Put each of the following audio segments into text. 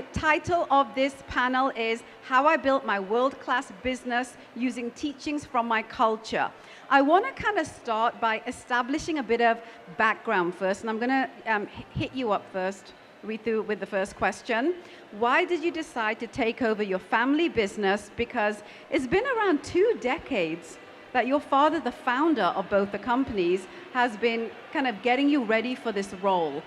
the title of this panel is How I Built My World-Class Business Using Teachings from My Culture. I want to kind of start by establishing a bit of background first, and I'm going to hit you up first, REETU, with the first question. Why did you decide to take over your family business? Because it's been around 2 decades that your father, the founder of both the companies, has been kind of getting you ready for this role.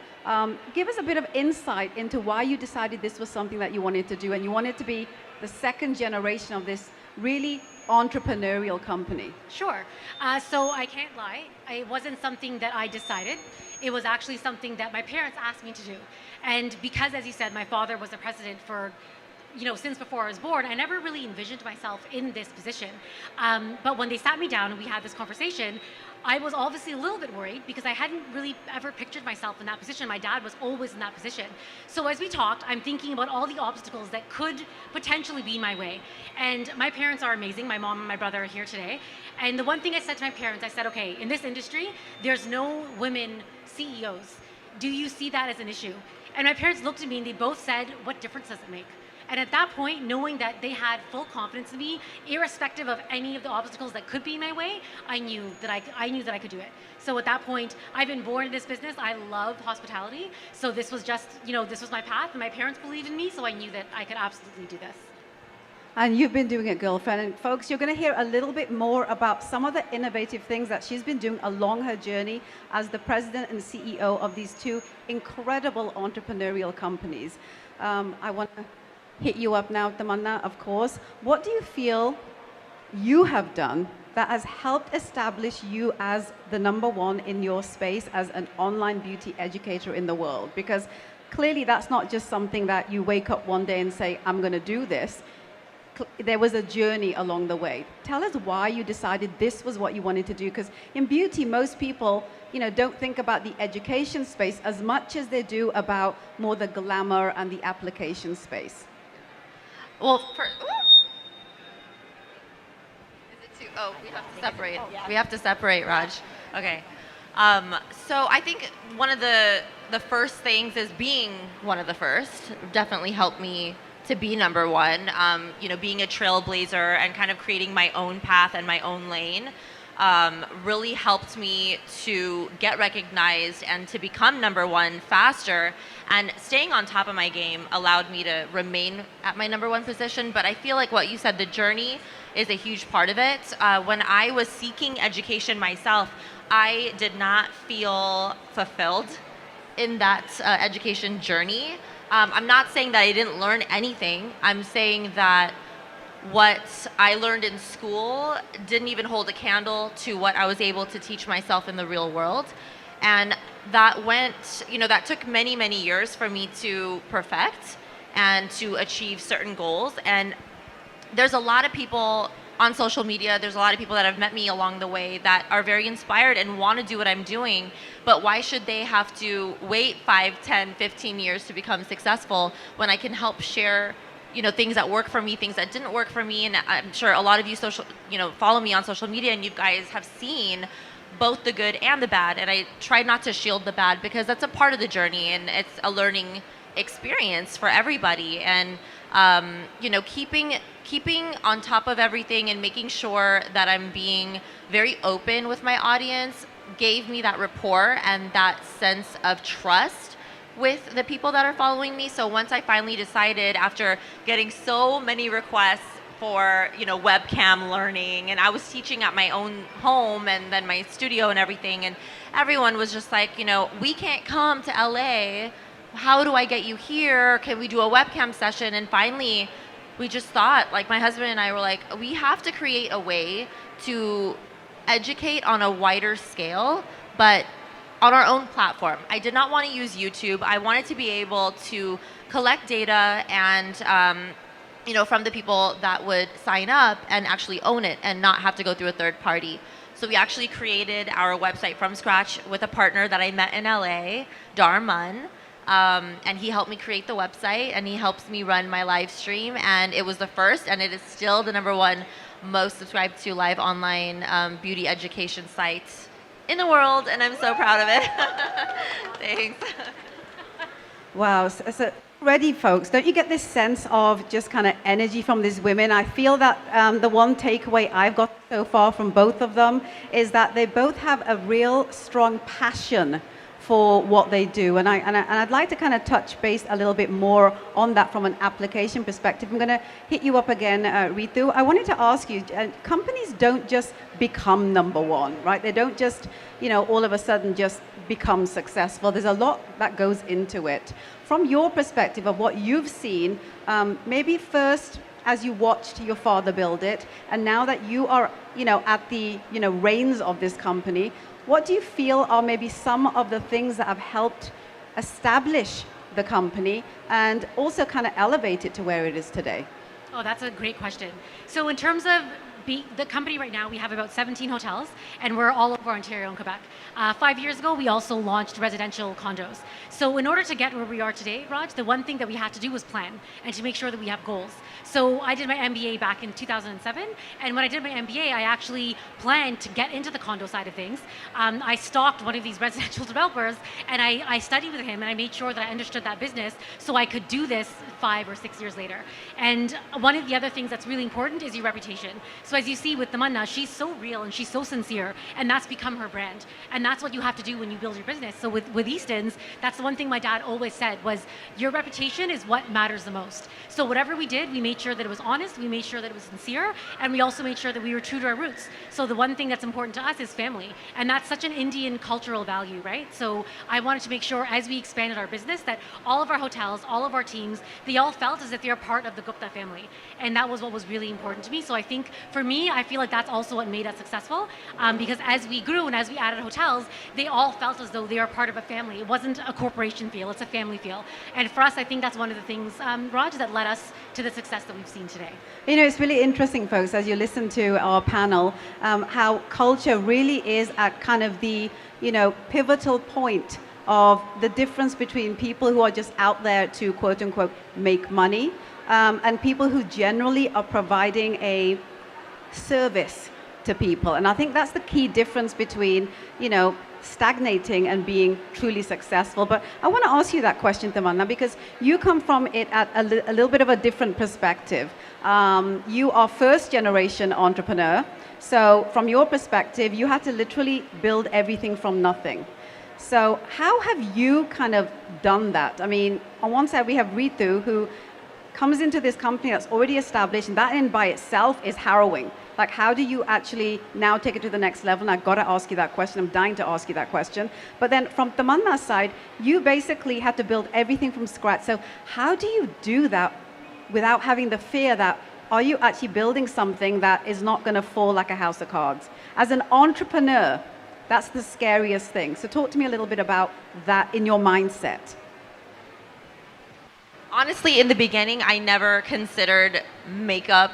Give us a bit of insight into why you decided this was something that you wanted to do, and you wanted to be the second generation of this really entrepreneurial company. Sure. So I can't lie. It wasn't something that I decided. It was actually something that my parents asked me to do. And because, as you said, my father was the president for since before I was born, I never really envisioned myself in this position. But when they sat me down and we had this conversation, I was obviously a little bit worried because I hadn't really ever pictured myself in that position. My dad was always in that position. So as we talked, I'm thinking about all the obstacles that could potentially be my way. And my parents are amazing. My mom and my brother are here today. And the one thing I said to my parents, I said, okay, in this industry, there's no women CEOs. Do you see that as an issue? And my parents looked at me and they both said, what difference does it make? And at that point, knowing that they had full confidence in me, irrespective of any of the obstacles that could be in my way, I knew that I could do it. So at that point, I've been born in this business. I love hospitality. So this was just, this was my path, and my parents believed in me, so I knew that I could absolutely do this. And you've been doing it, girlfriend. And folks, you're going to hear a little bit more about some of the innovative things that she's been doing along her journey as the president and CEO of these 2 incredible entrepreneurial companies. I want to hit you up now, Tamanna, of course. What do you feel you have done that has helped establish you as the #1 in your space as an online beauty educator in the world? Because clearly that's not just something that you wake up one day and say, I'm going to do this. There was a journey along the way. Tell us why you decided this was what you wanted to do, because in beauty, most people, don't think about the education space as much as they do about more the glamour and the application space. Well, we have to separate. We have to separate, Raj. Okay. So I think one of the first things is being one of the first definitely helped me to be #1. Being a trailblazer and kind of creating my own path and my own lane really helped me to get recognized and to become #1 faster. And staying on top of my game allowed me to remain at my #1 position. But I feel like what you said, the journey is a huge part of it. When I was seeking education myself, I did not feel fulfilled in that education journey. I'm not saying that I didn't learn anything. I'm saying that what I learned in school didn't even hold a candle to what I was able to teach myself in the real world. And that that took many, many years for me to perfect and to achieve certain goals. And there's a lot of people on social media, there's a lot of people that have met me along the way that are very inspired and want to do what I'm doing, but why should they have to wait 5, 10, 15 years to become successful when I can help share things that work for me, things that didn't work for me. And I'm sure a lot of you follow me on social media, and you guys have seen both the good and the bad. And I try not to shield the bad because that's a part of the journey and it's a learning experience for everybody. And keeping on top of everything and making sure that I'm being very open with my audience gave me that rapport and that sense of trust with the people that are following me. So once I finally decided, after getting so many requests for webcam learning, and I was teaching at my own home and then my studio and everything, and everyone was just like, we can't come to LA, how do I get you here, can we do a webcam session? And finally we just thought, like, my husband and I were like, we have to create a way to educate on a wider scale, but on our own platform. I did not want to use YouTube. I wanted to be able to collect data and, from the people that would sign up and actually own it and not have to go through a third party. So we actually created our website from scratch with a partner that I met in LA, Darman. And he helped me create the website, and he helps me run my live stream. And it was the first, and it is still the #1 most subscribed to live online beauty education site in the world, and I'm so proud of it. Thanks. Wow. So Already, folks, don't you get this sense of just kind of energy from these women? I feel that the one takeaway I've got so far from both of them is that they both have a real strong passion for what they do. And I'd like to kind of touch base a little bit more on that from an application perspective. I'm going to hit you up again, REETU. I wanted to ask you, companies don't just become number one, right? They don't just, all of a sudden just become successful. There's a lot that goes into it. From your perspective of what you've seen, maybe first as you watched your father build it, and now that you are, at the, reins of this company, what do you feel are maybe some of the things that have helped establish the company and also kind of elevate it to where it is today? Oh, that's a great question. So in terms of the company right now, we have about 17 hotels, and we're all over Ontario and Quebec. 5 years ago, we also launched residential condos. So in order to get where we are today, Raj, the one thing that we had to do was plan and to make sure that we have goals. So I did my MBA back in 2007, and when I did my MBA, I actually planned to get into the condo side of things. I stalked one of these residential developers, and I studied with him, and I made sure that I understood that business so I could do this 5 or 6 years later. And one of the other things that's really important is your reputation. So as you see with Tamanna, she's so real and she's so sincere, and that's become her brand. And that's what you have to do when you build your business. So with Eastons, that's the one thing my dad always said was, your reputation is what matters the most. So whatever we did, we made sure that it was honest, we made sure that it was sincere, and we also made sure that we were true to our roots. So the one thing that's important to us is family. And that's such an Indian cultural value, right? So I wanted to make sure as we expanded our business that all of our hotels, all of our teams, they all felt as if they're part of the Gupta family. And that was what was really important to me. So I think for me, I feel like that's also what made us successful, because as we grew and as we added hotels, they all felt as though they are part of a family. It wasn't a corporation feel, it's a family feel. And for us, I think that's one of the things, Raj, that led us to the success that we've seen today. It's really interesting, folks, as you listen to our panel, how culture really is at kind of the, pivotal point of the difference between people who are just out there to quote unquote make money, and people who generally are providing a service to people. And I think that's the key difference between, stagnating and being truly successful. But I want to ask you that question, Tamanna, because you come from it at a little bit of a different perspective. You are first generation entrepreneur. So from your perspective, you had to literally build everything from nothing. So how have you kind of done that? I mean, on one side we have REETU, who comes into this company that's already established, and that in by itself is harrowing. Like, how do you actually now take it to the next level? And I've got to ask you that question. I'm dying to ask you that question. But then from Tamanna's side, you basically had to build everything from scratch. So how do you do that without having the fear that, are you actually building something that is not going to fall like a house of cards? As an entrepreneur, that's the scariest thing. So talk to me a little bit about that in your mindset. Honestly, in the beginning, I never considered makeup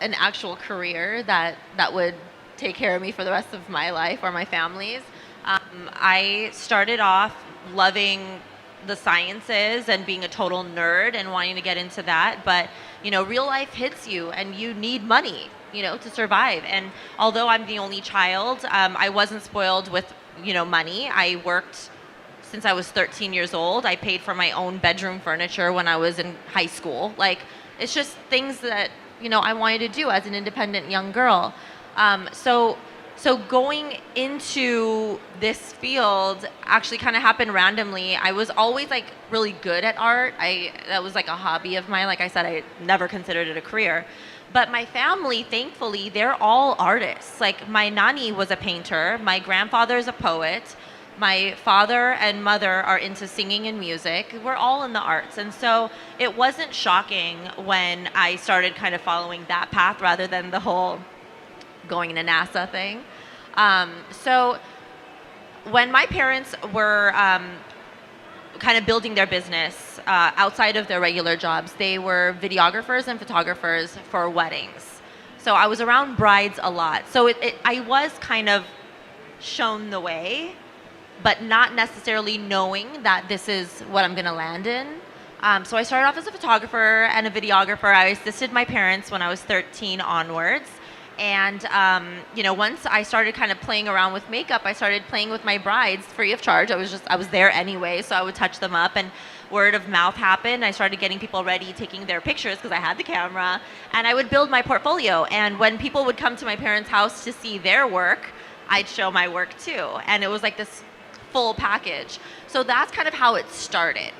an actual career that would take care of me for the rest of my life or my family's. I started off loving the sciences and being a total nerd and wanting to get into that, but real life hits you and you need money, to survive. And although I'm the only child, I wasn't spoiled with, money. I worked since I was 13 years old. I paid for my own bedroom furniture when I was in high school. Like, it's just things that, I wanted to do as an independent young girl. So going into this field actually kind of happened randomly. I was always like really good at art. That was like a hobby of mine. Like I said, I never considered it a career. But my family, thankfully, they're all artists. Like, my nanny was a painter. My grandfather is a poet. My father and mother are into singing and music. We're all in the arts. And so it wasn't shocking when I started kind of following that path rather than the whole going to NASA thing. So when my parents were kind of building their business outside of their regular jobs, they were videographers and photographers for weddings. So I was around brides a lot. So I was kind of shown the way, but not necessarily knowing that this is what I'm going to land in. So I started off as a photographer and a videographer. I assisted my parents when I was 13 onwards. And, once I started kind of playing around with makeup, I started playing with my brides free of charge. I was there anyway, so I would touch them up. And word of mouth happened. I started getting people ready, taking their pictures because I had the camera, and I would build my portfolio. And when people would come to my parents' house to see their work, I'd show my work too. And it was like this full package. So that's kind of how it started.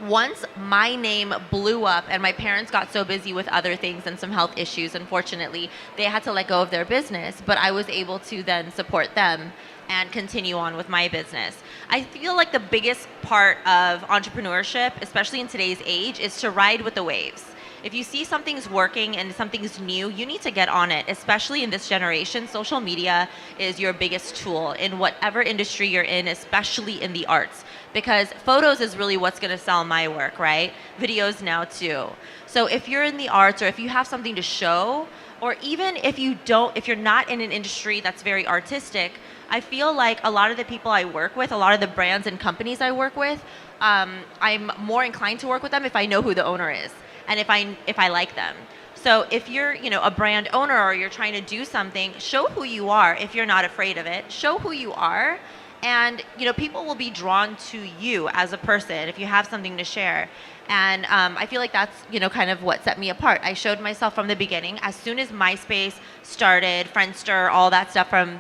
Once my name blew up and my parents got so busy with other things and some health issues, unfortunately, they had to let go of their business, but I was able to then support them and continue on with my business. I feel like the biggest part of entrepreneurship, especially in today's age, is to ride with the waves. If you see something's working and something's new, you need to get on it, especially in this generation. Social media is your biggest tool in whatever industry you're in, especially in the arts, because photos is really what's gonna sell my work, right? Videos now too. So if you're in the arts or if you have something to show, or even if you're not in an industry that's very artistic, I feel like a lot of the people I work with, a lot of the brands and companies I work with, I'm more inclined to work with them if I know who the owner is and if I like them. So if you're, a brand owner or you're trying to do something, show who you are if you're not afraid of it. Show who you are, and people will be drawn to you as a person if you have something to share. And I feel like that's kind of what set me apart. I showed myself from the beginning. As soon as MySpace started, Friendster, all that stuff from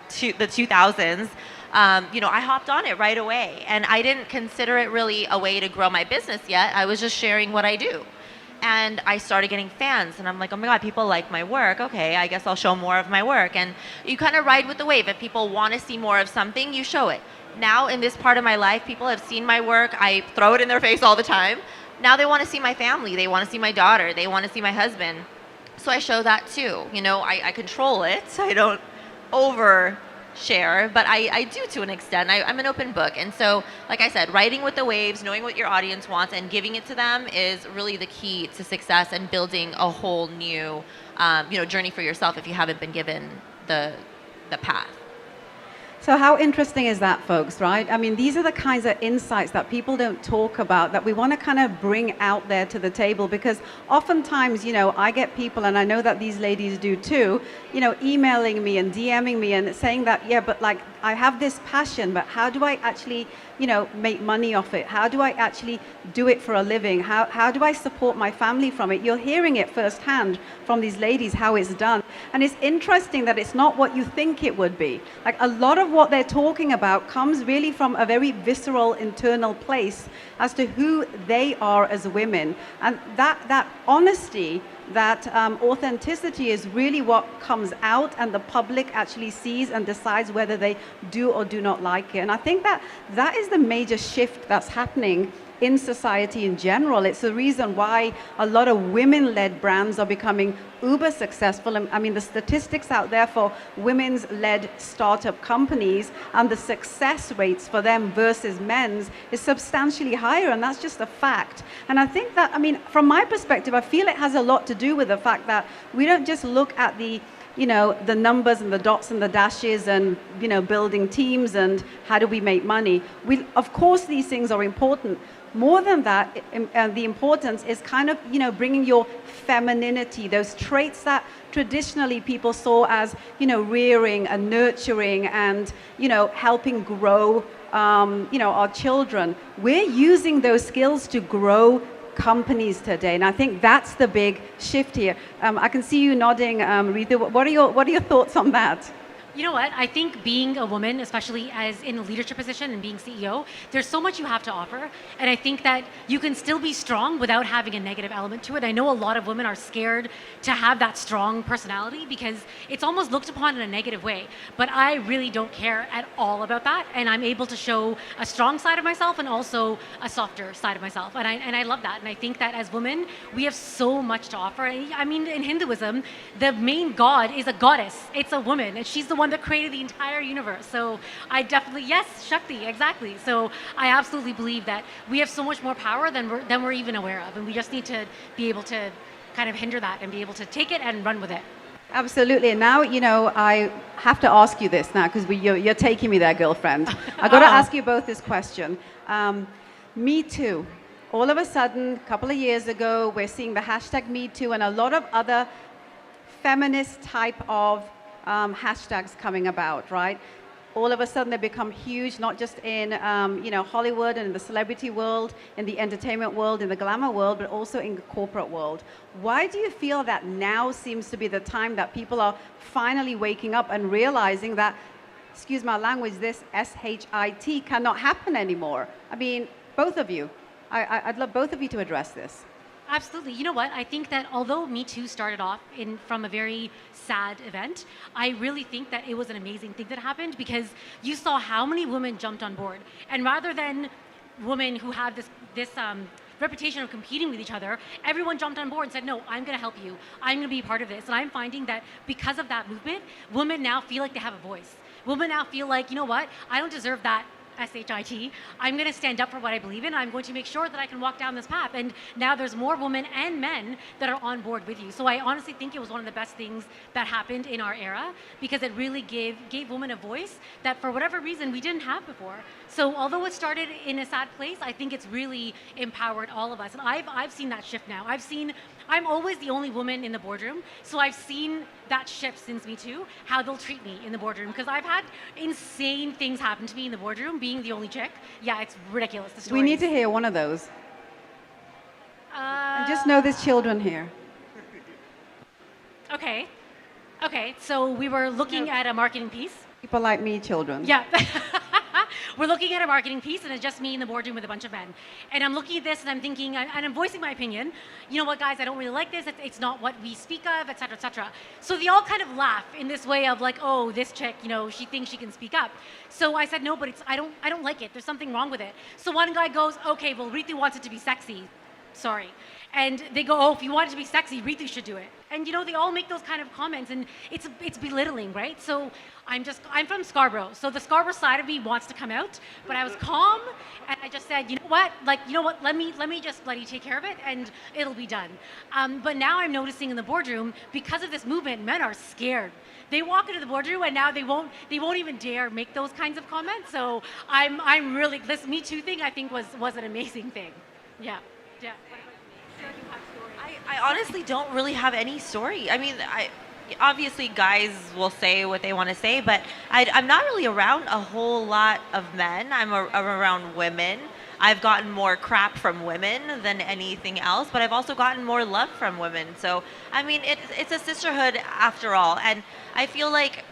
the 2000s, I hopped on it right away. And I didn't consider it really a way to grow my business yet. I was just sharing what I do. And I started getting fans, and I'm like, oh my God, people like my work. Okay, I guess I'll show more of my work. And you kind of ride with the wave. If people want to see more of something, you show it. Now in this part of my life, people have seen my work. I throw it in their face all the time. Now they want to see my family. They want to see my daughter. They want to see my husband. So I show that too. I control it. I don't overshare, but I do to an extent. I'm an open book. And so, like I said, riding with the waves, knowing what your audience wants and giving it to them is really the key to success and building a whole new, journey for yourself if you haven't been given the path. So how interesting is that, folks, right? I mean, these are the kinds of insights that people don't talk about that we want to kind of bring out there to the table, because oftentimes, I get people, and I know that these ladies do too, emailing me and DMing me and saying that, yeah, but like, I have this passion, but how do I actually, make money off it? How do I actually do it for a living? How do I support my family from it? You're hearing it firsthand from these ladies, how it's done. And it's interesting that it's not what you think it would be. Like, a lot of what they're talking about comes really from a very visceral internal place as to who they are as women. And that honesty, that authenticity is really what comes out, and the public actually sees and decides whether they do or do not like it. And I think that is the major shift that's happening in society in general. It's the reason why a lot of women-led brands are becoming uber successful. I mean, the statistics out there for women's-led startup companies and the success rates for them versus men's is substantially higher, and that's just a fact. And I think that, from my perspective, I feel it has a lot to do with the fact that we don't just look at the numbers and the dots and the dashes and, building teams and how do we make money. Of course, these things are important. More than that, the importance is kind of, bringing your femininity, those traits that traditionally people saw as, rearing and nurturing and, helping grow, our children. We're using those skills to grow companies today, and I think that's the big shift here. I can see you nodding, REETU. What are your thoughts on that? You know what? I think being a woman, especially as in a leadership position and being CEO, there's so much you have to offer. And I think that you can still be strong without having a negative element to it. I know a lot of women are scared to have that strong personality because it's almost looked upon in a negative way. But I really don't care at all about that. And I'm able to show a strong side of myself and also a softer side of myself. And I love that. And I think that as women, we have so much to offer. I mean, in Hinduism, the main god is a goddess. It's a woman, and she's the one that created the entire universe. So I definitely, yes, Shakti, exactly. So I absolutely believe that we have so much more power than we're even aware of, and we just need to be able to kind of hinder that and be able to take it and run with it. Absolutely. And now, I have to ask you this now, because you're taking me there, girlfriend. I got to ask you both this question. Me Too. All of a sudden, a couple of years ago, we're seeing the hashtag Me Too and a lot of other feminist type of hashtags coming about, right? all of a sudden they become huge, not just in Hollywood and in the celebrity world, in the entertainment world, in the glamour world, but also in the corporate world. Why do you feel that now seems to be the time that people are finally waking up and realizing that, excuse my language, this SHIT cannot happen anymore? I mean, both of you. I'd love both of you to address this. Absolutely. You know what? I think that although Me Too started off from a very sad event, I really think that it was an amazing thing that happened, because you saw how many women jumped on board. And rather than women who have this reputation of competing with each other, everyone jumped on board and said, no, I'm going to help you. I'm going to be part of this. And I'm finding that because of that movement, women now feel like they have a voice. Women now feel like, you know what? I don't deserve that SHIT. I'm going to stand up for what I believe in. I'm going to make sure that I can walk down this path. And now there's more women and men that are on board with you. So I honestly think it was one of the best things that happened in our era, because it really gave women a voice that for whatever reason we didn't have before. So although it started in a sad place, I think it's really empowered all of us. And I've seen that shift now. I'm always the only woman in the boardroom, so I've seen that shift since Me Too, how they'll treat me in the boardroom, because I've had insane things happen to me in the boardroom, being the only chick. Yeah, it's ridiculous, the stories. We need to hear one of those. And just know there's children here. Okay, so we were looking at a marketing piece. People like me, children. Yeah. We're looking at a marketing piece, and it's just me in the boardroom with a bunch of men. And I'm looking at this, and I'm thinking, and I'm voicing my opinion. You know what, guys, I don't really like this. It's not what we speak of, et cetera, et cetera. So they all kind of laugh in this way of like, oh, this chick, she thinks she can speak up. So I said, no, but I don't like it. There's something wrong with it. So one guy goes, okay, well, REETU wants it to be sexy. Sorry. And they go, oh, if you want it to be sexy, REETU should do it. And they all make those kind of comments, and it's belittling, right? So I'm from Scarborough, so the Scarborough side of me wants to come out, but I was calm, and I just said, you know what, let me just bloody take care of it, and it'll be done. But now I'm noticing in the boardroom, because of this movement, men are scared. They walk into the boardroom, and now they won't even dare make those kinds of comments. So I'm really, this Me Too thing, I think was an amazing thing. Yeah. I honestly don't really have any story. I mean, obviously guys will say what they want to say, but I'm not really around a whole lot of men. I'm around women. I've gotten more crap from women than anything else, but I've also gotten more love from women. So, I mean, it's a sisterhood after all. And I feel like,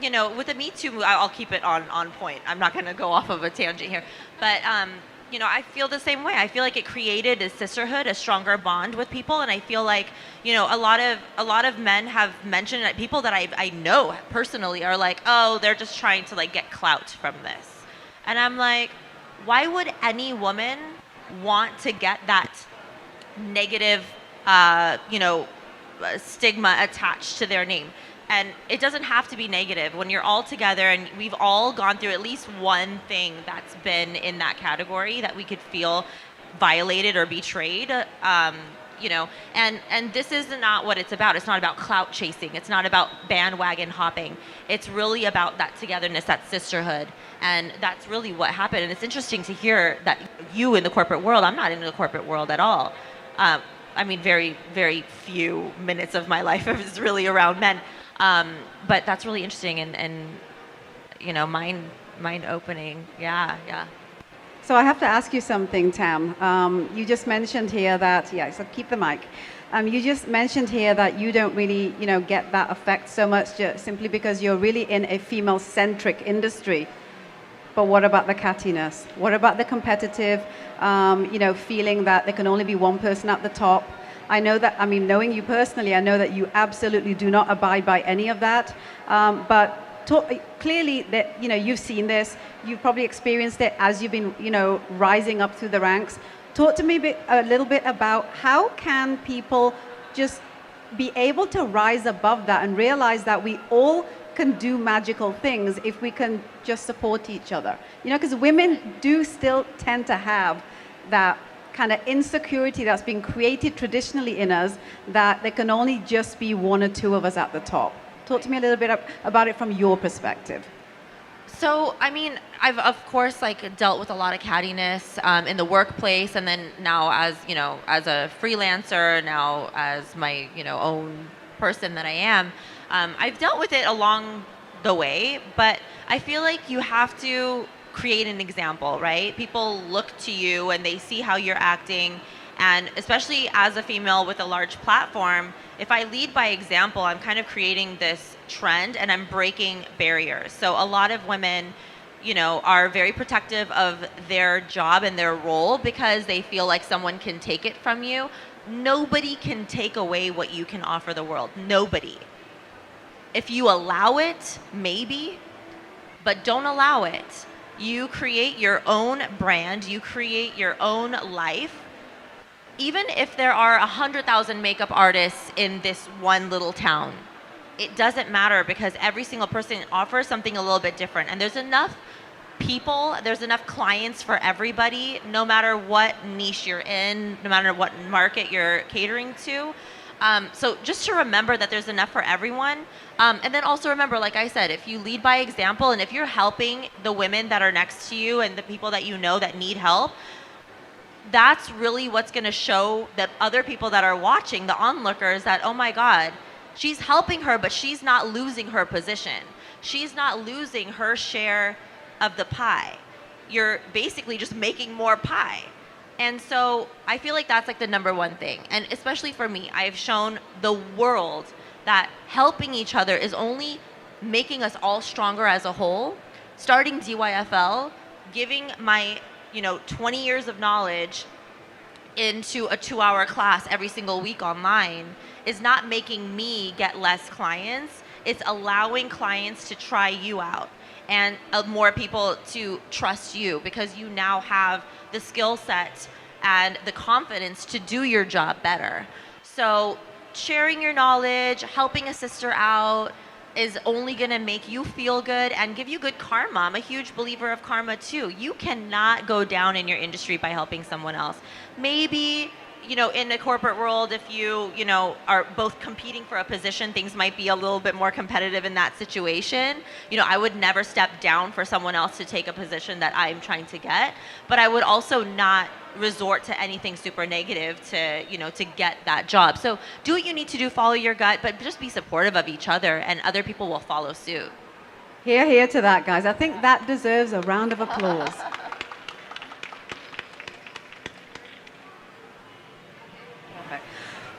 with the Me Too, I'll keep it on point. I'm not going to go off of a tangent here. But, I feel the same way. I feel like it created a sisterhood, a stronger bond with people, and I feel like, a lot of men have mentioned that people that I know personally are like, oh, they're just trying to like get clout from this, and I'm like, why would any woman want to get that negative, stigma attached to their name? And it doesn't have to be negative. When you're all together, and we've all gone through at least one thing that's been in that category that we could feel violated or betrayed, and this is not what it's about. It's not about clout chasing. It's not about bandwagon hopping. It's really about that togetherness, that sisterhood. And that's really what happened. And it's interesting to hear that you in the corporate world, I'm not in the corporate world at all. I mean, very, very few minutes of my life is really around men. But that's really interesting and mind opening. Yeah. So I have to ask you something, Tam. You just mentioned here that, so keep the mic. You just mentioned here that you don't really, get that effect so much simply because you're really in a female-centric industry. But what about the cattiness? What about the competitive, feeling that there can only be one person at the top? I know that, knowing you personally, I know that you absolutely do not abide by any of that. But clearly that, you've seen this, you've probably experienced it as you've been, rising up through the ranks. Talk to me a little bit about how can people just be able to rise above that and realize that we all can do magical things if we can just support each other. Because women do still tend to have that kind of insecurity that's been created traditionally in us, that there can only just be one or two of us at the top. Talk to me a little bit about it from your perspective. So, I've of course dealt with a lot of cattiness in the workplace, and then now as a freelancer, now as my own person that I am, I've dealt with it along the way, but I feel like you have to create an example, right? People look to you and they see how you're acting, and especially as a female with a large platform, if I lead by example, I'm kind of creating this trend and I'm breaking barriers. So a lot of women, you know, are very protective of their job and their role because they feel like someone can take it from you. Nobody can take away what you can offer the world. Nobody. If you allow it, maybe, but don't allow it. You create your own brand, you create your own life. Even if there are 100,000 makeup artists in this one little town, it doesn't matter because every single person offers something a little bit different. And there's enough people, there's enough clients for everybody, no matter what niche you're in, no matter what market you're catering to. So just to remember that there's enough for everyone. And then also remember, like I said, if you lead by example and if you're helping the women that are next to you and the people that you know that need help, that's really what's going to show that other people that are watching, the onlookers, that, oh my God, she's helping her, but she's not losing her position. She's not losing her share of the pie. You're basically just making more pie. And so I feel like that's like the number one thing. And especially for me, I've shown the world that helping each other is only making us all stronger as a whole. Starting DYFL, giving my 20 years of knowledge into a 2-hour class every single week online is not making me get less clients. It's allowing clients to try you out and more people to trust you because you now have the skill set and the confidence to do your job better. So sharing your knowledge, helping a sister out is only going to make you feel good and give you good karma. I'm a huge believer of karma too. You cannot go down in your industry by helping someone else. Maybe, in the corporate world, if you are both competing for a position, things might be a little bit more competitive in that situation. I would never step down for someone else to take a position that I'm trying to get, but I would also not resort to anything super negative to get that job. So do what you need to do, follow your gut, but just be supportive of each other and other people will follow suit. Hear, hear to that, guys. I think that deserves a round of applause.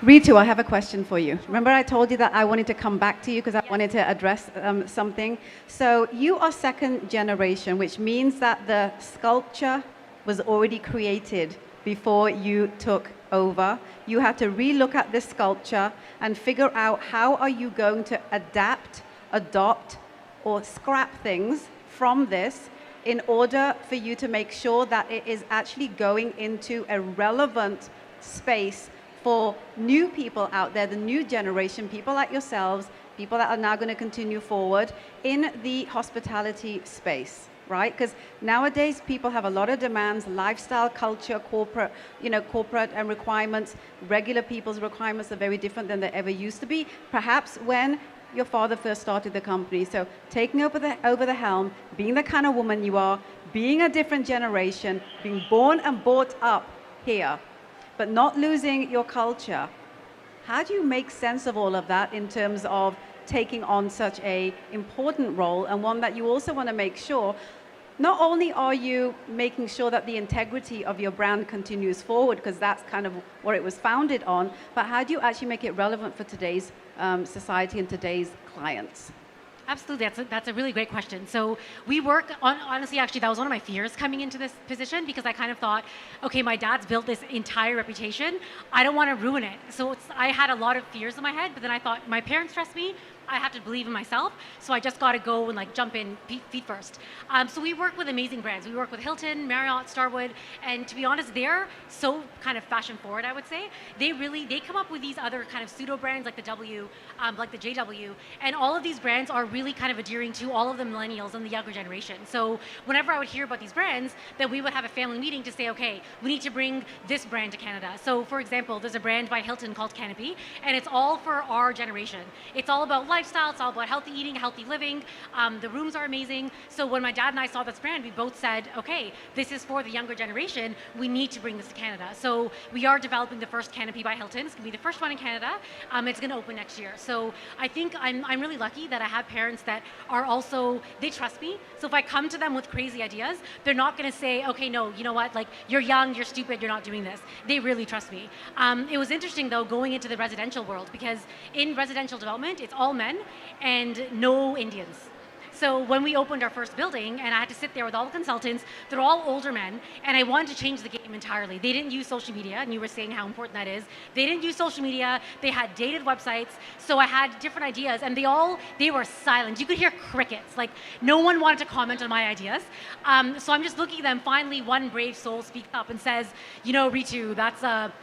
REETU, I have a question for you. Remember I told you that I wanted to come back to you because I wanted to address something. So you are second generation, which means that the sculpture was already created before you took over. You had to relook at this sculpture and figure out how are you going to adapt, adopt, or scrap things from this in order for you to make sure that it is actually going into a relevant space for new people out there, the new generation, people like yourselves, people that are now going to continue forward in the hospitality space, right? Because nowadays people have a lot of demands, lifestyle, culture, corporate and requirements. Regular people's requirements are very different than they ever used to be, perhaps when your father first started the company. So taking over the helm, being the kind of woman you are, being a different generation, being born and brought up here, but not losing your culture. How do you make sense of all of that in terms of taking on such an important role, and one that you also want to make sure, not only are you making sure that the integrity of your brand continues forward, because that's kind of what it was founded on, but how do you actually make it relevant for today's society and today's clients? Absolutely, that's a really great question. So we work on, honestly, actually, that was one of my fears coming into this position because I kind of thought, okay, my dad's built this entire reputation. I don't want to ruin it. So I had a lot of fears in my head, but then I thought, my parents trust me. I have to believe in myself, so I just got to go and jump in feet first. So we work with amazing brands. We work with Hilton, Marriott, Starwood, and to be honest, they're so kind of fashion forward, I would say. They come up with these other kind of pseudo brands like the W, like the JW, and all of these brands are really kind of adhering to all of the millennials and the younger generation. So whenever I would hear about these brands, then we would have a family meeting to say, okay, we need to bring this brand to Canada. So for example, there's a brand by Hilton called Canopy, and it's all for our generation. It's all about lifestyle. It's all about healthy eating, healthy living. The rooms are amazing. So when my dad and I saw this brand, we both said, okay, this is for the younger generation. We need to bring this to Canada. So we are developing the first Canopy by Hilton. It's going to be the first one in Canada. It's going to open next year. So I think I'm really lucky that I have parents that are also, they trust me. So if I come to them with crazy ideas, they're not going to say, okay, no, you know what, like, you're young, you're stupid, you're not doing this. They really trust me. It was interesting, though, going into the residential world, because in residential development, it's all men and no Indians. So when we opened our first building, and I had to sit there with all the consultants, they're all older men, and I wanted to change the game entirely. They didn't use social media, and you were saying how important that is. They didn't use social media. They had dated websites. So I had different ideas, and they were silent. You could hear crickets. Like, no one wanted to comment on my ideas. So I'm just looking at them. Finally, one brave soul speaks up and says, you know, REETU, that's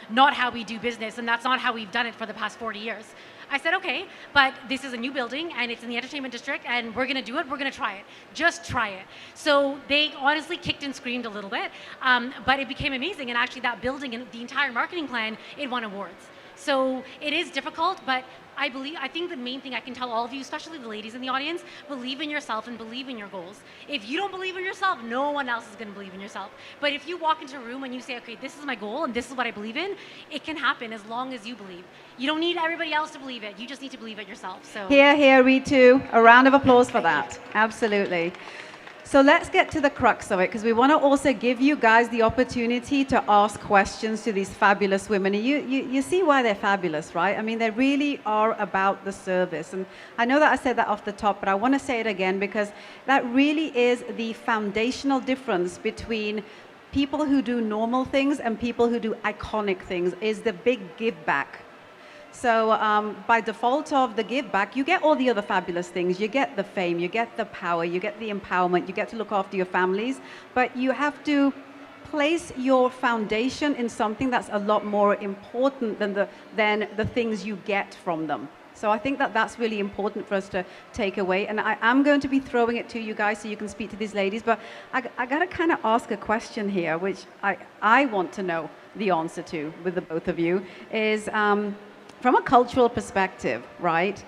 not how we do business, and that's not how we've done it for the past 40 years. I said, okay, but this is a new building and it's in the entertainment district and we're gonna do it, we're gonna try it. Just try it. So they honestly kicked and screamed a little bit, but it became amazing. And actually that building and the entire marketing plan, it won awards. So it is difficult, but I think the main thing I can tell all of you, especially the ladies in the audience, believe in yourself and believe in your goals. If you don't believe in yourself, no one else is going to believe in yourself. But if you walk into a room and you say, okay, this is my goal and this is what I believe in, it can happen as long as you believe. You don't need everybody else to believe it. You just need to believe it yourself. So Here, REETU. A round of applause for that. Absolutely. So let's get to the crux of it, because we want to also give you guys the opportunity to ask questions to these fabulous women. And you see why they're fabulous, right? I mean, they really are about the service. And I know that I said that off the top, but I want to say it again, because that really is the foundational difference between people who do normal things and people who do iconic things, is the big give back. So by default of the give back, you get all the other fabulous things. You get the fame, you get the power, you get the empowerment, you get to look after your families, but you have to place your foundation in something that's a lot more important than the things you get from them. So I think that that's really important for us to take away. And I am going to be throwing it to you guys so you can speak to these ladies, but I got to kind of ask a question here, which I want to know the answer to with the both of you, is from a cultural perspective, right?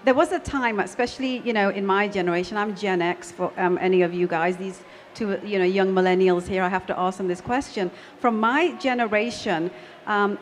There was a time, especially, you know, in my generation, I'm Gen X for any of you guys, these two, you know, young millennials here, I have to ask them this question. From my generation,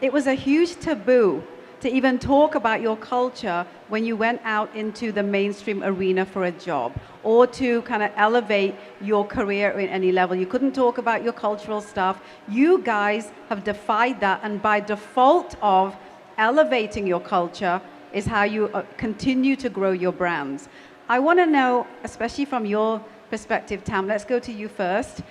it was a huge taboo to even talk about your culture when you went out into the mainstream arena for a job, or to kind of elevate your career in any level. You couldn't talk about your cultural stuff. You guys have defied that, and by default of elevating your culture is how you continue to grow your brands. I want to know, especially from your perspective, Tam, let's go to you first.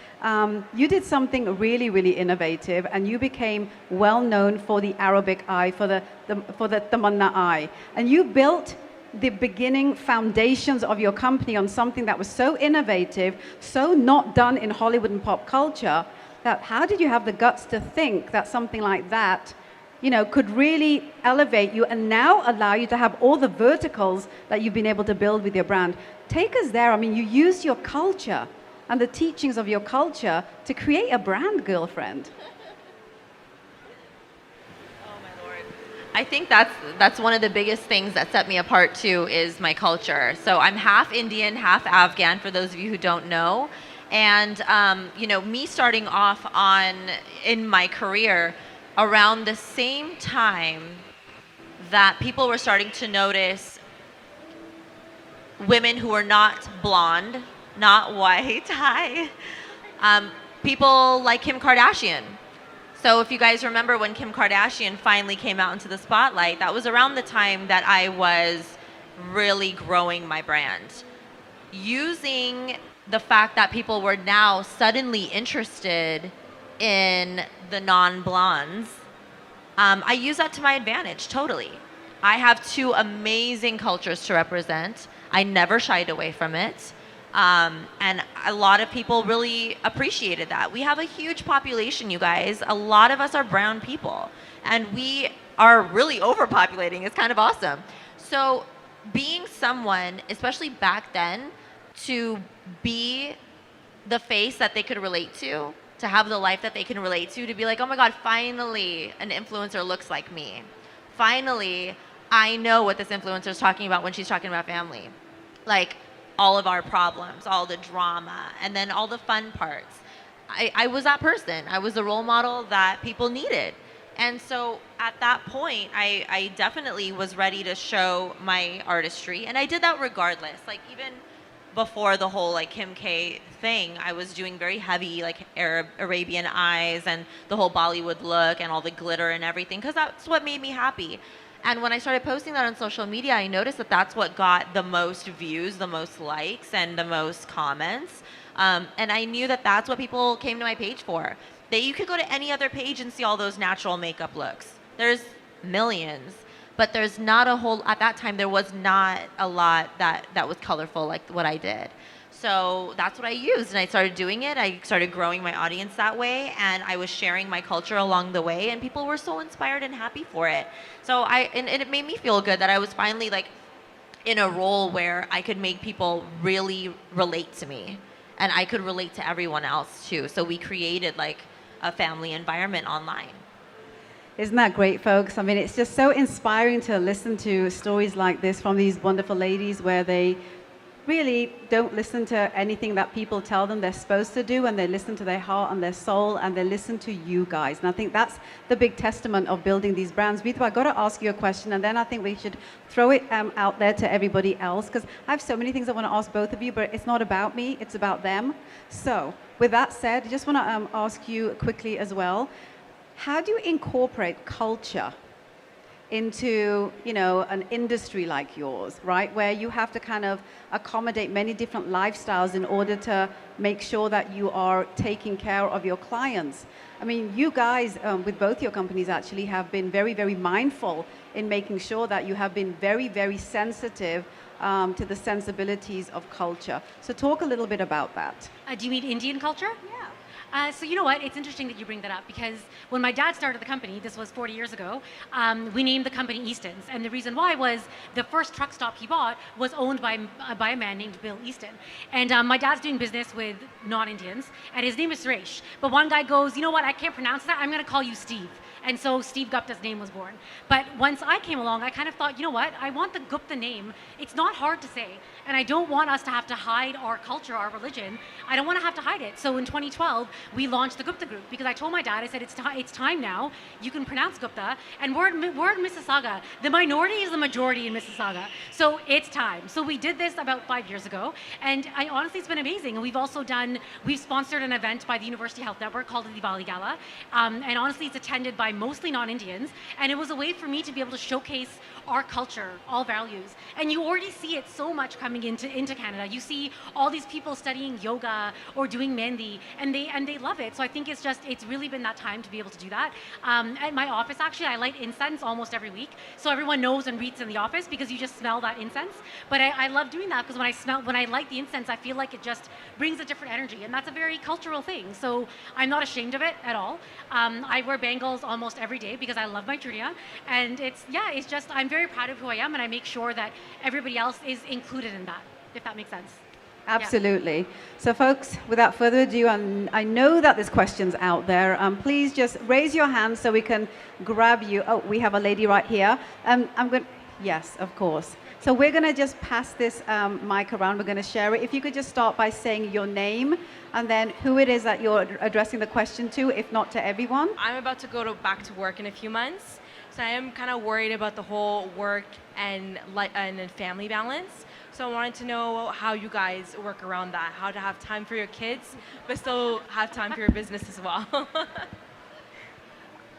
You did something really, really innovative, and you became well known for the Arabic eye, for the Tamanna eye. And you built the beginning foundations of your company on something that was so innovative, so not done in Hollywood and pop culture, that how did you have the guts to think that something like that, you know, could really elevate you and now allow you to have all the verticals that you've been able to build with your brand? Take us there. I mean, you used your culture and the teachings of your culture to create a brand, girlfriend. Oh my Lord. I think that's one of the biggest things that set me apart too, is my culture. So I'm half Indian, half Afghan, for those of you who don't know. And you know, me starting off in my career around the same time that people were starting to notice women who were not blonde, not white, people like Kim Kardashian. So if you guys remember when Kim Kardashian finally came out into the spotlight, that was around the time that I was really growing my brand. Using the fact that people were now suddenly interested in the non-blondes, I use that to my advantage, totally. I have two amazing cultures to represent. I never shied away from it. And a lot of people really appreciated that. We have a huge population, you guys. A lot of us are brown people, and we are really overpopulating. It's kind of awesome. So being someone, especially back then, to be the face that they could relate to have the life that they can relate to be like, oh my God, finally an influencer looks like me. Finally, I know what this influencer is talking about when she's talking about family. Like all of our problems, all the drama, and then all the fun parts. I was that person. I was the role model that people needed. And so at that point, I definitely was ready to show my artistry. And I did that regardless. Like even before the whole like Kim K thing, I was doing very heavy like Arabian eyes and the whole Bollywood look and all the glitter and everything, because that's what made me happy. And when I started posting that on social media, I noticed that that's what got the most views, the most likes, and the most comments. And I knew that that's what people came to my page for. That you could go to any other page and see all those natural makeup looks. There's millions, but there's not a whole, at that time, there was not a lot that was colorful like what I did. So that's what I used, and I started doing it. I started growing my audience that way, and I was sharing my culture along the way, and people were so inspired and happy for it. So and it made me feel good that I was finally like in a role where I could make people really relate to me, and I could relate to everyone else too. So we created like a family environment online. Isn't that great, folks? I mean, it's just so inspiring to listen to stories like this from these wonderful ladies where they really don't listen to anything that people tell them they're supposed to do, and they listen to their heart and their soul, and they listen to you guys. And I think that's the big testament of building these brands. REETU, I got to ask you a question, and then I think we should throw it out there to everybody else, because I have so many things I want to ask both of you, but it's not about me, it's about them. So with that said, I just want to ask you quickly as well, how do you incorporate culture into, you know, an industry like yours, right? Where you have to kind of accommodate many different lifestyles in order to make sure that you are taking care of your clients. I mean, you guys, with both your companies actually, have been very, very mindful in making sure that you have been very, very sensitive to the sensibilities of culture. So talk a little bit about that. Do you mean Indian culture? Yeah. So you know what? It's interesting that you bring that up, because when my dad started the company, this was 40 years ago, we named the company Eastons. And the reason why was the first truck stop he bought was owned by a man named Bill Easton. And my dad's doing business with non-Indians, and his name is Suresh. But one guy goes, you know what? I can't pronounce that. I'm going to call you Steve. And so Steve Gupta's name was born. But once I came along, I kind of thought, you know what? I want the Gupta name. It's not hard to say. And I don't want us to have to hide our culture, our religion. I don't want to have to hide it. So in 2012, we launched the Gupta Group, because I told my dad, I said, it's time now. You can pronounce Gupta. And we're in Mississauga. The minority is the majority in Mississauga. So it's time. So we did this about 5 years ago. And honestly, it's been amazing. And we've sponsored an event by the University Health Network called the Diwali Gala. And honestly, it's attended by mostly non-Indians, and it was a way for me to be able to showcase our culture, all values. And you already see it so much coming into Canada. You see all these people studying yoga or doing mehndi, and they love it. So I think it's really been that time to be able to do that. At my office, actually, I light incense almost every week, so everyone knows when REETU's in the office, because you just smell that incense. But I love doing that, because when I light the incense, I feel like it just brings a different energy, and that's a very cultural thing. So I'm not ashamed of it at all. I wear bangles almost every day because I love my chudiya, and I'm very proud of who I am, and I make sure that everybody else is included in that, if that makes sense. Absolutely. Yeah. So folks, without further ado, I know that there's questions out there. Please just raise your hand so we can grab you. Oh, we have a lady right here. Yes, of course. So we're going to just pass this mic around. We're going to share it. If you could just start by saying your name and then who it is that you're addressing the question to, if not to everyone. I'm about to go back to work in a few months, so I am kind of worried about the whole work and family balance. So I wanted to know how you guys work around that, how to have time for your kids, but still have time for your business as well.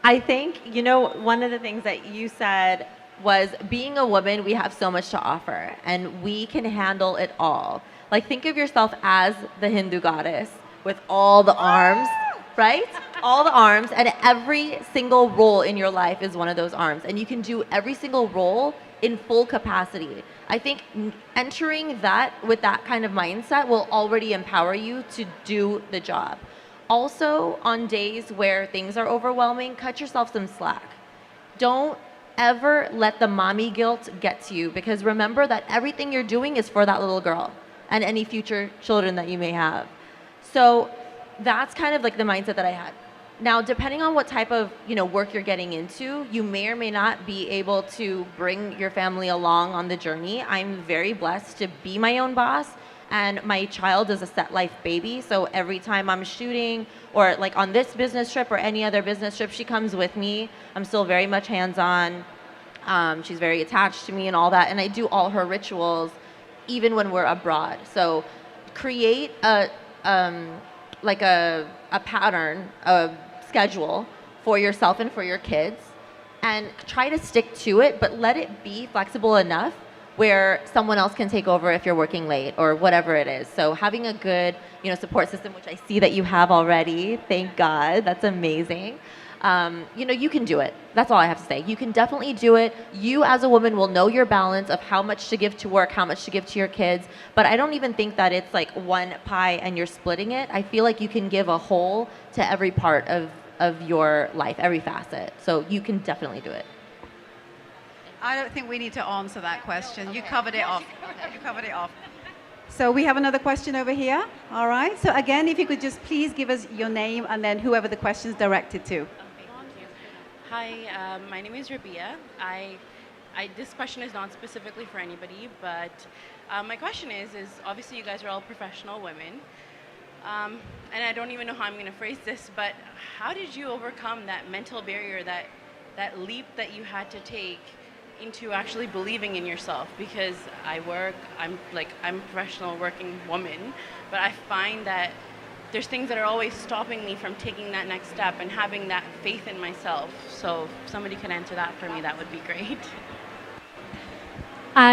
I think, you know, one of the things that you said was, being a woman, we have so much to offer, and we can handle it all. Like, think of yourself as the Hindu goddess with all the arms, right? All the arms, and every single role in your life is one of those arms, and you can do every single role in full capacity. I think entering that with that kind of mindset will already empower you to do the job. Also, on days where things are overwhelming, cut yourself some slack. Don't ever let the mommy guilt get to you, because remember that everything you're doing is for that little girl and any future children that you may have. So that's kind of like the mindset that I had. Now, depending on what type of work you're getting into, you may or may not be able to bring your family along on the journey. I'm very blessed to be my own boss, and my child is a set life baby. So every time I'm shooting, or like on this business trip or any other business trip, she comes with me. I'm still very much hands-on. She's very attached to me and all that, and I do all her rituals, even when we're abroad. So create a pattern, a schedule for yourself and for your kids, and try to stick to it, but let it be flexible enough where someone else can take over if you're working late or whatever it is. So having a good support system, which I see that you have already, thank God, that's amazing. You can do it. That's all I have to say. You can definitely do it. You as a woman will know your balance of how much to give to work, how much to give to your kids. But I don't even think that it's like one pie and you're splitting it. I feel like you can give a whole to every part of your life, every facet. So you can definitely do it. I don't think we need to answer that question. You covered it off. You covered it off. So we have another question over here. All right. So again, if you could just please give us your name and then whoever the question is directed to. Hi, my name is Rabia. This question is not specifically for anybody, but my question is obviously you guys are all professional women, and I don't even know how I'm going to phrase this, but how did you overcome that mental barrier, that leap that you had to take into actually believing in yourself? Because I'm a professional working woman, but I find that there's things that are always stopping me from taking that next step and having that faith in myself. So if somebody can answer that for me, that would be great.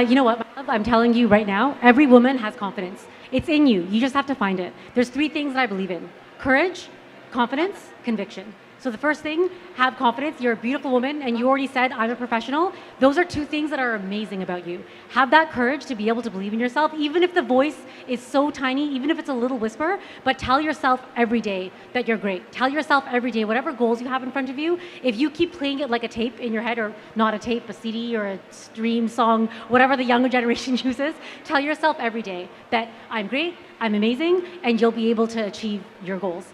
You know what, my love? I'm telling you right now, every woman has confidence. It's in you. You just have to find it. There's 3 things that I believe in: courage, confidence, conviction. So the first thing, have confidence. You're a beautiful woman, and you already said, I'm a professional. Those are 2 things that are amazing about you. Have that courage to be able to believe in yourself, even if the voice is so tiny, even if it's a little whisper, but tell yourself every day that you're great. Tell yourself every day, whatever goals you have in front of you, if you keep playing it like a tape in your head, or not a tape, a CD or a stream song, whatever the younger generation uses, tell yourself every day that I'm great, I'm amazing, and you'll be able to achieve your goals.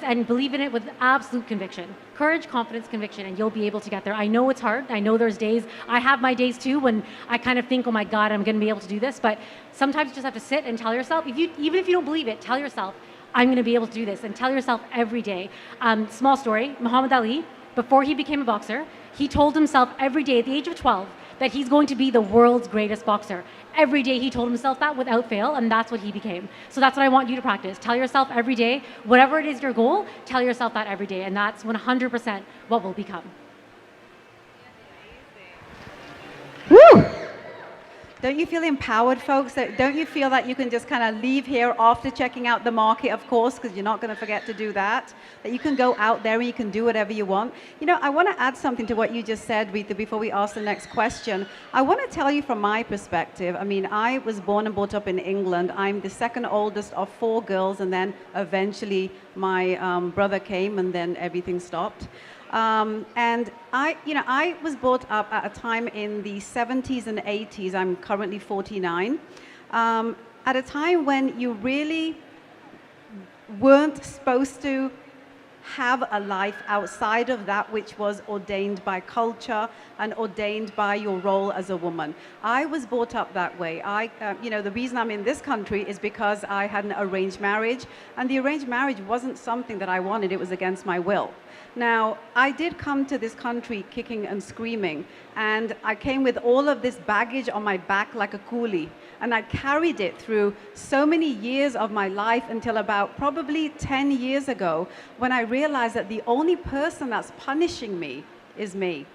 And believe in it with absolute conviction. Courage, confidence, conviction, and you'll be able to get there. I know it's hard. I know there's days, I have my days too, when I kind of think, oh my God, I'm gonna be able to do this. But sometimes you just have to sit and tell yourself, even if you don't believe it, tell yourself, I'm gonna be able to do this. And tell yourself every day. Small story, Muhammad Ali, before he became a boxer, he told himself every day at the age of 12 that he's going to be the world's greatest boxer. Every day he told himself that without fail, and that's what he became. So that's what I want you to practice. Tell yourself every day, whatever it is your goal, tell yourself that every day, and that's 100% what will become. Woo! Don't you feel empowered, folks? Don't you feel that you can just kind of leave here after checking out the market, of course, because you're not going to forget to do that, that you can go out there and you can do whatever you want? I want to add something to what you just said, REETU, before we ask the next question. I want to tell you from my perspective. I was born and brought up in England. I'm the second oldest of 4 girls, and then eventually my brother came, and then everything stopped. And I was brought up at a time in the 70s and 80s. I'm currently 49. At a time when you really weren't supposed to have a life outside of that which was ordained by culture and ordained by your role as a woman. I was brought up that way. The reason I'm in this country is because I had an arranged marriage, and the arranged marriage wasn't something that I wanted. It was against my will. Now, I did come to this country kicking and screaming, and I came with all of this baggage on my back like a coolie, and I carried it through so many years of my life until about probably 10 years ago, when I realized that the only person that's punishing me is me,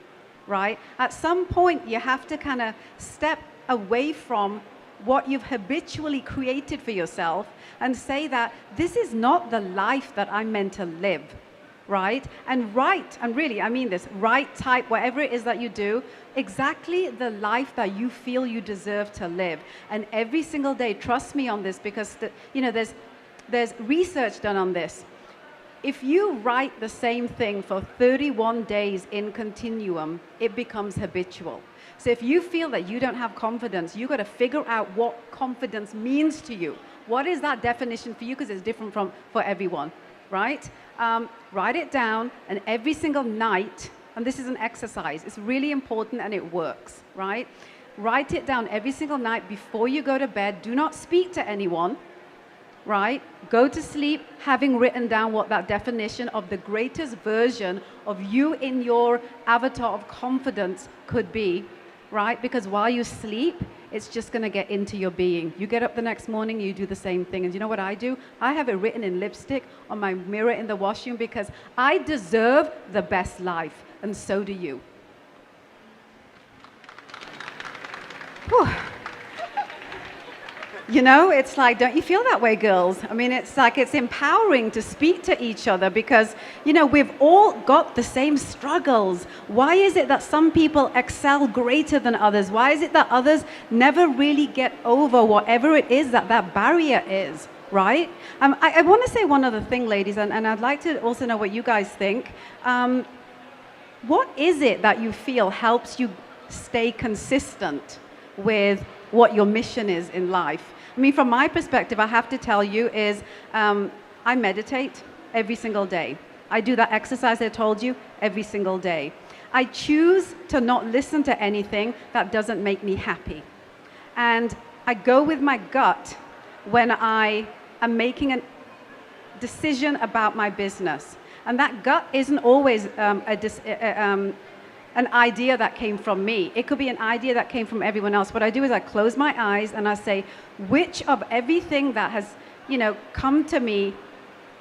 right? At some point, you have to kind of step away from what you've habitually created for yourself and say that this is not the life that I'm meant to live. Right? And really, I mean this, type whatever it is that you do, exactly the life that you feel you deserve to live. And every single day, trust me on this, because there's research done on this. If you write the same thing for 31 days in continuum, it becomes habitual. So if you feel that you don't have confidence, you got to figure out what confidence means to you. What is that definition for you? Because it's different for everyone. right? Write it down, and every single night, and this is an exercise, it's really important and it works, right? Write it down every single night before you go to bed. Do not speak to anyone, right? Go to sleep having written down what that definition of the greatest version of you in your avatar of confidence could be, right? Because while you sleep, it's just going to get into your being. You get up the next morning, you do the same thing. And you know what I do? I have it written in lipstick on my mirror in the washroom because I deserve the best life, and so do you. Whew. You know, it's like, don't you feel that way, girls? I mean, it's like it's empowering to speak to each other because, you know, we've all got the same struggles. Why is it that some people excel greater than others? Why is it that others never really get over whatever it is that that barrier is, right? I want to say one other thing, ladies, and I'd like to also know what you guys think. What is it that you feel helps you stay consistent with what your mission is in life? I mean, from my perspective, I have to tell you is I meditate every single day. I do that exercise I told you every single day. I choose to not listen to anything that doesn't make me happy. And I go with my gut when I am making a decision about my business. And that gut isn't always an idea that came from me. It could be an idea that came from everyone else. What I do is I close my eyes and I say, which of everything that has, you know, come to me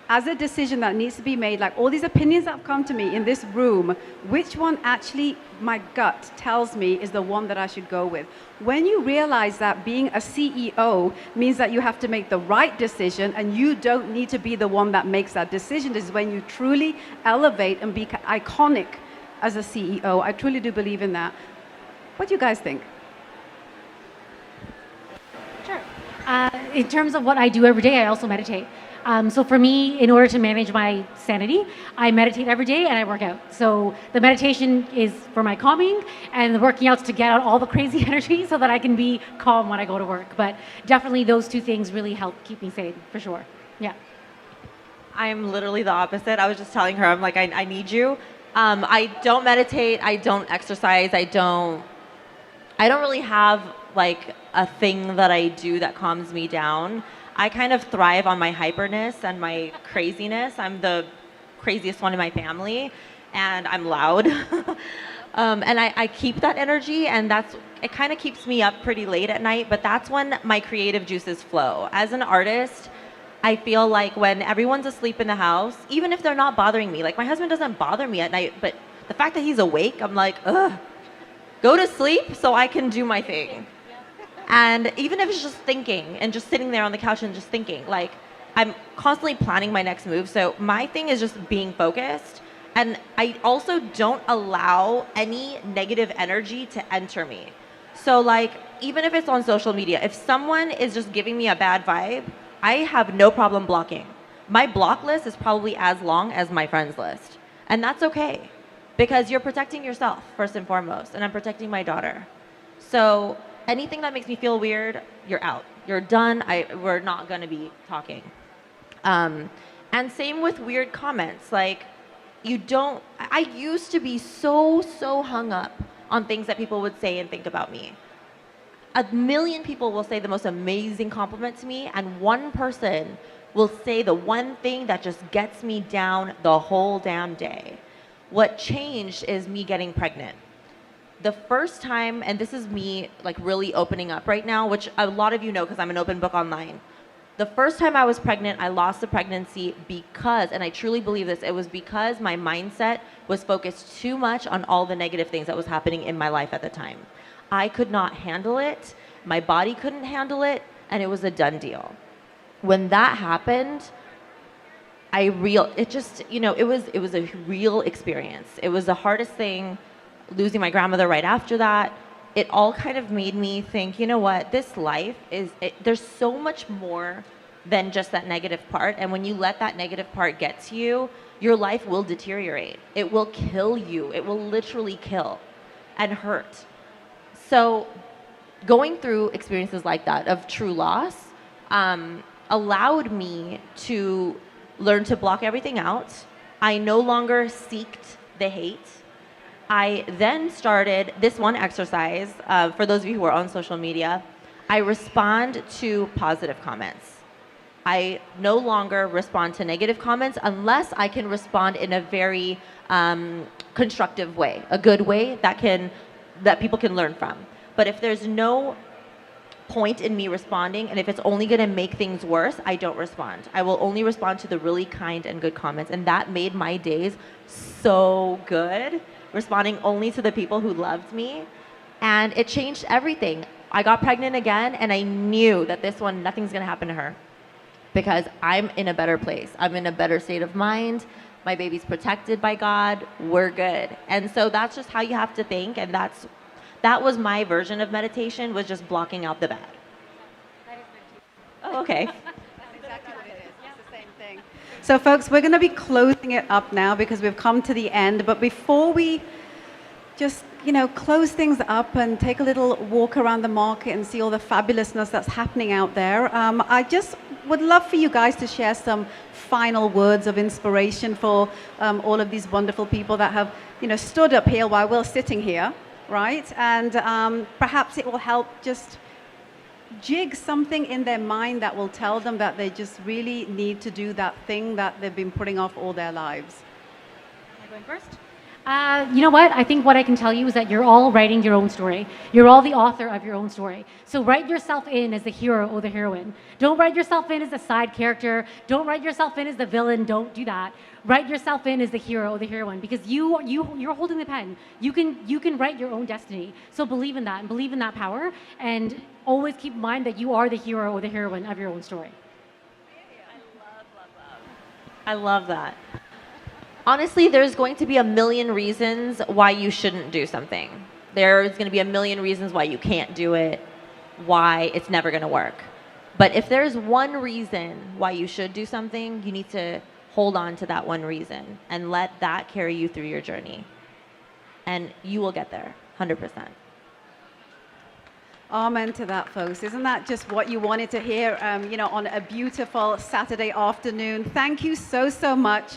as a decision that needs to be made, like all these opinions that have come to me in this room, which one actually my gut tells me is the one that I should go with? When you realize that being a CEO means that you have to make the right decision and you don't need to be the one that makes that decision, is when you truly elevate and be iconic as a CEO. I truly do believe in that. What do you guys think? Sure. In terms of what I do every day, I also meditate. So for me, in order to manage my sanity, I meditate every day and I work out. So the meditation is for my calming, and the working out's to get out all the crazy energy so that I can be calm when I go to work. But definitely those two things really help keep me sane, for sure. Yeah. I'm literally the opposite. I was just telling her, I'm like, I need you. I don't meditate. I don't exercise. I don't really have like a thing that I do that calms me down. I kind of thrive on my hyperness and my craziness. I'm the craziest one in my family, and I'm loud. And I keep that energy, and it kind of keeps me up pretty late at night, but that's when my creative juices flow. As an artist, I feel like when everyone's asleep in the house, even if they're not bothering me, like my husband doesn't bother me at night, but the fact that he's awake, I'm like, ugh, go to sleep so I can do my thing. And even if it's just thinking and just sitting there on the couch and just thinking, like I'm constantly planning my next move. So my thing is just being focused. And I also don't allow any negative energy to enter me. So like, even if it's on social media, if someone is just giving me a bad vibe, I have no problem blocking. My block list is probably as long as my friends list. And that's okay, because you're protecting yourself first and foremost, and I'm protecting my daughter. So anything that makes me feel weird, you're out. You're done. We're not gonna be talking. And same with weird comments. Like, I used to be so hung up on things that people would say and think about me. 1 million people will say the most amazing compliment to me, and one person will say the one thing that just gets me down the whole damn day. What changed is me getting pregnant. The first time, and this is me like really opening up right now, which a lot of you know because I'm an open book online. The first time I was pregnant, I lost the pregnancy because, and I truly believe this, it was because my mindset was focused too much on all the negative things that was happening in my life at the time. I could not handle it, my body couldn't handle it, and it was a done deal. When that happened, it was a real experience. It was the hardest thing, losing my grandmother right after that. It all kind of made me think, you know what, this life there's so much more than just that negative part. And when you let that negative part get to you, your life will deteriorate. It will kill you. It will literally kill and hurt. So going through experiences like that of true loss allowed me to learned to block everything out. I no longer seeked the hate. I then started this one exercise. For those of you who are on social media, I respond to positive comments. I no longer respond to negative comments unless I can respond in a very constructive way, a good way that people can learn from. But if there's no point in me responding, and if it's only going to make things worse, I don't respond. I will only respond to the really kind and good comments, and that made my days so good, responding only to the people who loved me, and it changed everything. I got pregnant again, and I knew that this one, nothing's going to happen to her, because I'm in a better place. I'm in a better state of mind. My baby's protected by God. We're good. And so that's just how you have to think, and that was my version of meditation, was just blocking out the bad. Oh, okay. That's exactly what it is. It's the same thing. So folks, we're going to be closing it up now because we've come to the end. But before we just, close things up and take a little walk around the market and see all the fabulousness that's happening out there, I just would love for you guys to share some final words of inspiration for all of these wonderful people that have, stood up here while we're sitting here. Right? And perhaps it will help just jig something in their mind that will tell them that they just really need to do that thing that they've been putting off all their lives. Am I going first? You know what? I think what I can tell you is that you're all writing your own story. You're all the author of your own story. So write yourself in as the hero or the heroine. Don't write yourself in as a side character. Don't write yourself in as the villain. Don't do that. Write yourself in as the hero or the heroine, because you're holding the pen. You can write your own destiny. So believe in that and believe in that power, and always keep in mind that you are the hero or the heroine of your own story. I love that. Honestly, there's going to be a million reasons why you shouldn't do something. There's going to be a million reasons why you can't do it, why it's never going to work. But if there's one reason why you should do something, you need to hold on to that one reason and let that carry you through your journey. And you will get there, 100%. Amen to that, folks. Isn't that just what you wanted to hear, on a beautiful Saturday afternoon? Thank you so, so much.